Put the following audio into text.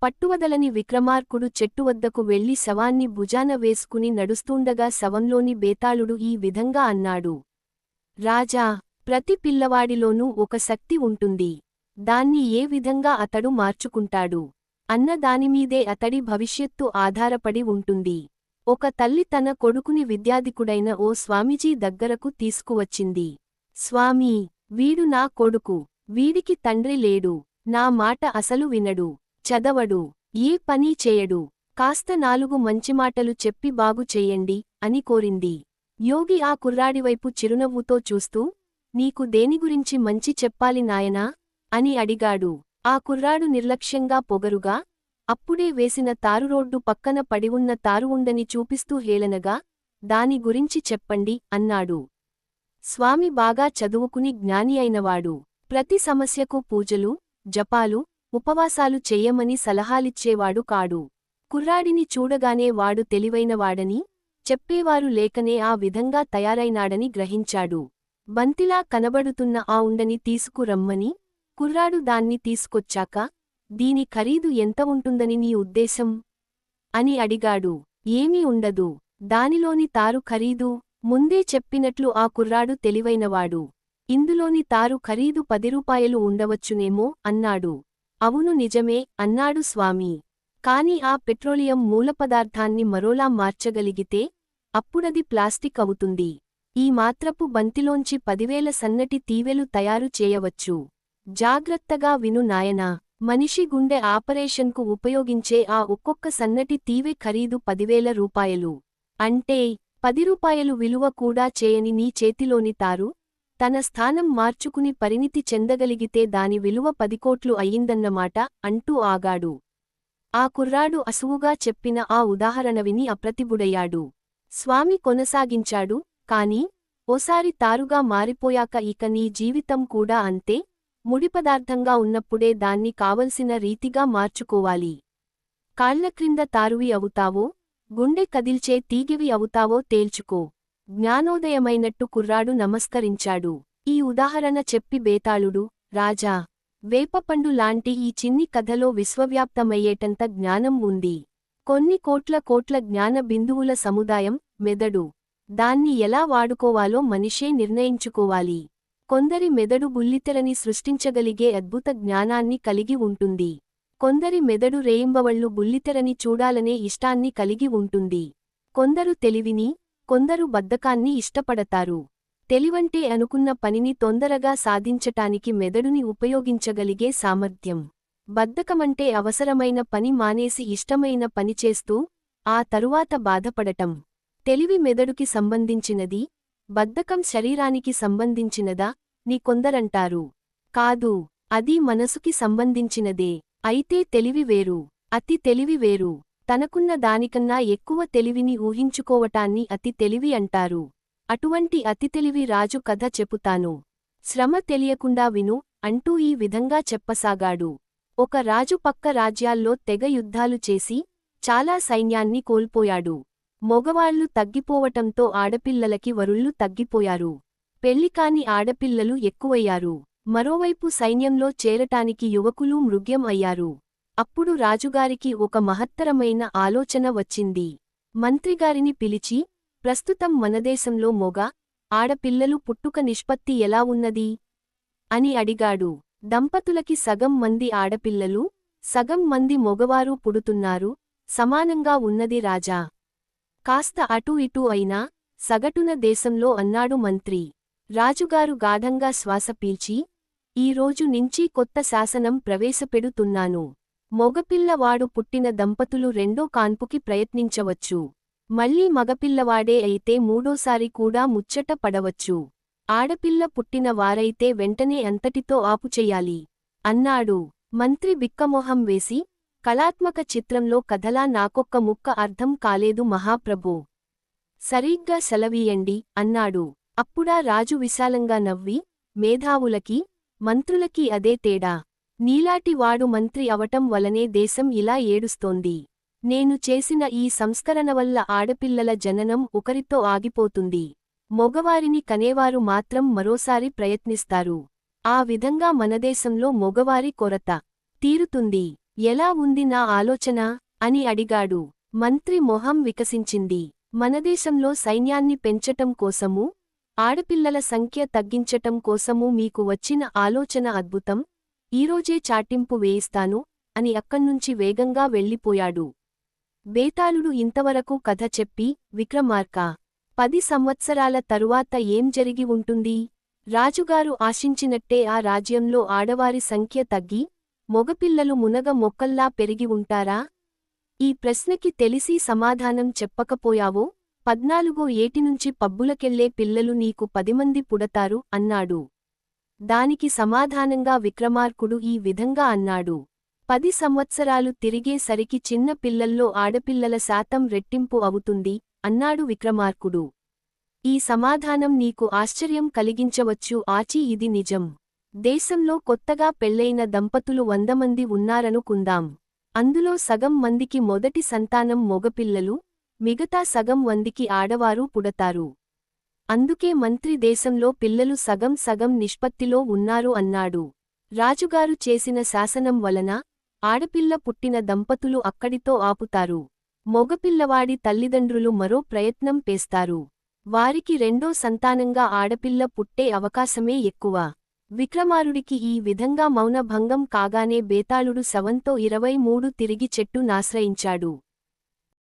పట్టువదలని విక్రమార్కుడు చెట్టువద్దకు వెళ్లి శవాన్ని భుజాన వేసుకుని నడుస్తూండగా శవంలోని బేతాళుడు ఈ విధంగా అన్నాడు. రాజా, ప్రతి పిల్లవాడిలోనూ ఒక శక్తి ఉంటుంది. దాన్ని ఏ విధంగా అతడు మార్చుకుంటాడు అన్న దానిమీదే అతడి భవిష్యత్తు ఆధారపడి ఉంటుంది. ఒక తల్లి తన కొడుకుని విద్యాధికుడైన ఓ స్వామీజీ దగ్గరకు తీసుకువచ్చింది. స్వామీ, వీడు నా కొడుకు. వీడికి తండ్రి లేడు. నా మాట అసలు వినడు. చదవడు. ఏ పనీ చేయడు. కాస్త 4 మంచిమాటలు చెప్పి బాగు చెయ్యండి అని కోరింది. యోగి ఆ కుర్రాడివైపు చిరునవ్వుతో చూస్తూ, నీకు దేనిగురించి మంచి చెప్పాలి నాయనా అని అడిగాడు. ఆ కుర్రాడు నిర్లక్ష్యంగా పొగరుగా, అప్పుడే వేసిన తారురోడ్డు పక్కన పడివున్న తారువుండని చూపిస్తూ హేళనగా, దాని గురించి చెప్పండి అన్నాడు. స్వామి బాగా చదువుకుని జ్ఞాని అయినవాడు. ప్రతి సమస్యకు పూజలు, జపాలు, ఉపవాసాలు చెయ్యమని సలహాలిచ్చేవాడు కాడు. కుర్రాడిని చూడగానే వాడు తెలివైనవాడని, చెప్పేవారు లేకనే ఆ విధంగా తయారైనాడని గ్రహించాడు. బంతిలా కనబడుతున్న ఆ ఉండని తీసుకురమ్మని, కుర్రాడు దాన్ని తీసుకొచ్చాక, దీని ఖరీదు ఎంత ఉంటుందని నీ ఉద్దేశం అని అడిగాడు. ఏమీ ఉండదు. దానిలోని తారు ఖరీదు ముందే చెప్పినట్లు ఆ కుర్రాడు తెలివైనవాడు. ఇందులోని తారు ఖరీదు 10 రూపాయలు ఉండవచ్చునేమో అన్నాడు. అవును నిజమే అన్నాడు స్వామి. కాని ఆ పెట్రోలియం మూలపదార్థాన్ని మరోలా మార్చగలిగితే అప్పుడది ప్లాస్టిక్ అవుతుంది. ఈ మాత్రపు బంతిలోంచి 10,000 సన్నటి తీవెలు తయారు చేయవచ్చు. జాగ్రత్తగా విను నాయనా. మనిషి గుండె ఆపరేషన్కు ఉపయోగించే ఆ ఒక్కొక్క సన్నటి తీవె ఖరీదు 10,000 రూపాయలు. అంటే 10 రూపాయలు విలువ కూడా చేయని నీ చేతిలోని తారు తన స్థానం మార్చుకుని పరిణితి చెందగలిగితే దాని విలువ 10 కోట్లు అయ్యిందన్నమాట అంటూ ఆగాడు. ఆ కుర్రాడు అసువుగా చెప్పిన ఆ ఉదాహరణ విని అప్రతిభుడయ్యాడు. స్వామి కొనసాగించాడు, కాని ఓసారి తారుగా మారిపోయాక ఇక నీ జీవితం కూడా అంతే. ముడిపదార్థంగా ఉన్నప్పుడే దాన్ని కావలసిన రీతిగా మార్చుకోవాలి. కాళ్లక్రింద తారువి అవుతావో, గుండె కదిల్చే తీగెవి అవుతావో తేల్చుకో. జ్ఞానోదయమైనట్టు కుర్రాడు నమస్కరించాడు. ఈ ఉదాహరణ చెప్పి బేతాళుడు, రాజా, వేపపండు లాంటి ఈ చిన్ని కథలో విశ్వవ్యాప్తమయ్యేటంత జ్ఞానం ఉంది. కొన్ని కోట్ల జ్ఞాన బిందువుల సముదాయం మెదడు. దాన్ని ఎలా వాడుకోవాలో మనిషే నిర్ణయించుకోవాలి. కొందరి మెదడు బుల్లితెరని సృష్టించగలిగే అద్భుత జ్ఞానాన్ని కలిగి ఉంటుంది. కొందరి మెదడు రేయింబవళ్లు బుల్లితెరని చూడాలనే ఇష్టాన్ని కలిగి ఉంటుంది. కొందరు తెలివిని, కొందరు బద్ధకాన్ని ఇష్టపడతారు. తెలివంటే అనుకున్న పనిని తొందరగా సాధించటానికి మెదడుని ఉపయోగించగలిగే సామర్థ్యం. బద్ధకమంటే అవసరమైన పని మానేసి ఇష్టమైన పని చేస్తూ ఆ తరువాత బాధపడటం. తెలివి మెదడుకి సంబంధించినది, బద్ధకం శరీరానికి సంబంధించినదా ని కొందరంటారు. కాదు, అది మనసుకి సంబంధించినదే. అయితే తెలివి వేరు, అతి తెలివి వేరు. తనకున్న దానికన్నా ఎక్కువ తెలివిని ఊహించుకోవటాన్ని అతి తెలివి అంటారు. అటువంటి అతితెలివి రాజు కథ చెపుతాను. శ్రమ తెలియకుండా విను అంటూ ఈ విధంగా చెప్పసాగాడు. ఒక రాజు పక్క రాజ్యాల్లో తెగ యుద్ధాలు చేసి చాలా సైన్యాన్ని కోల్పోయాడు. మొగవాళ్లు తగ్గిపోవటంతో ఆడపిల్లలకి వరుళ్ళు తగ్గిపోయారు. పెళ్లికాని ఆడపిల్లలు ఎక్కువయ్యారు. మరోవైపు సైన్యంలో చేరటానికి యువకులు మృగ్యం అయ్యారు. అప్పుడు రాజుగారికి ఒక మహత్తరమైన ఆలోచన వచ్చింది. మంత్రిగారిని పిలిచి, ప్రస్తుతం మనదేశంలో మొగ, ఆడపిల్లలు పుట్టుక నిష్పత్తి ఎలా ఉన్నది అని అడిగాడు. దంపతులకి సగం మంది ఆడపిల్లలు, సగం మంది మొగవారు పుడుతున్నారు, సమానంగా ఉన్నది రాజా. కాస్త అటూ ఇటూ అయినా సగటున దేశంలో అన్నాడు మంత్రి. రాజుగారు గాఢంగా శ్వాస పీల్చి, ఈ రోజు నుంచి కొత్త శాసనం ప్రవేశపెడుతున్నాను. మొగపిల్లవాడు పుట్టిన దంపతులు రెండో కాన్పుకి ప్రయత్నించవచ్చు. మళ్ళీ మగపిల్లవాడే అయితే మూడోసారి కూడా ముచ్చట పడవచ్చు. ఆడపిల్ల పుట్టిన వారైతే వెంటనే అంతటితో ఆపుచెయ్యాలి అన్నాడు. మంత్రి బిక్కమొహం వేసి, కళాత్మక చిత్రంలో కథలా నాకొక్క ముక్క అర్థం కాలేదు మహాప్రభో. సరిగ్గా సెలవీయండి అన్నాడు. అప్పుడా రాజు విశాలంగా నవ్వి, మేధావులకి, మంత్రులకి అదే తేడా. నీలాటి వాడు మంత్రి అవటం వలనే దేశం ఇలా ఏడుస్తోంది. నేను చేసిన ఈ సంస్కరణ వల్ల ఆడపిల్లల జననం ఒకరితో ఆగిపోతుంది. మొగవారిని కనేవారు మాత్రం మరోసారి ప్రయత్నిస్తారు. ఆ విధంగా మనదేశంలో మొగవారి కొరత తీరుతుంది. ఎలా ఉంది నా ఆలోచన అని అడిగాడు. మంత్రి మొహం వికసించింది. మనదేశంలో సైన్యాన్ని పెంచటం కోసమూ, ఆడపిల్లల సంఖ్య తగ్గించటం కోసమూ మీకు వచ్చిన ఆలోచన అద్భుతం, ఈరోజే చాటింపు వేయిస్తాను అని అక్కడ్నుంచి వేగంగా వెళ్ళిపోయాడు. బేతాళుడు ఇంతవరకు కథ చెప్పి, విక్రమార్క, 10 సంవత్సరాల తరువాత ఏం జరిగి ఉంటుంది? రాజుగారు ఆశించినట్టే ఆ రాజ్యంలో ఆడవారి సంఖ్య తగ్గి, మొగపిల్లలు మునగ మొక్కల్లా పెరిగి ఉంటారా? ఈ ప్రశ్నకి తెలిసి సమాధానం చెప్పకపోయావో 14వ ఏటినుంచి పబ్బులకెళ్లే పిల్లలు నీకు 10 మంది పుడతారు అన్నాడు. దానికి సమాధానంగా విక్రమార్కుడు ఈ విధంగా అన్నాడు. 10 సంవత్సరాలు తిరిగే సరికి చిన్న పిల్లల్లో ఆడపిల్లల శాతం రెట్టింపు అవుతుంది అన్నాడు విక్రమార్కుడు. ఈ సమాధానం నీకు ఆశ్చర్యం కలిగించవచ్చు ఆచి ఇది నిజం. దేశంలో కొత్తగా పెళ్లైన దంపతులు 100 మంది ఉన్నారనుకుందాం. అందులో సగం మందికి మొదటి సంతానం మొగపిల్లలు, మిగతా సగం మందికి ఆడవారు పుడతారు. అందుకే మంత్రి దేశంలో పిల్లలు సగం సగం నిష్పత్తిలో ఉన్నారు అన్నాడు. రాజుగారు చేసిన శాసనం వలన ఆడపిల్ల పుట్టిన దంపతులు అక్కడితో ఆపుతారు. మొగపిల్లవాడి తల్లిదండ్రులు మరో ప్రయత్నం చేస్తారు. వారికి రెండో సంతానంగా ఆడపిల్ల పుట్టే అవకాశమే ఎక్కువ. విక్రమారుడికి ఈ విధంగా మౌనభంగం కాగానే బేతాళుడు శవంతో 23 తిరిగి చెట్టు నాశ్రయించాడు.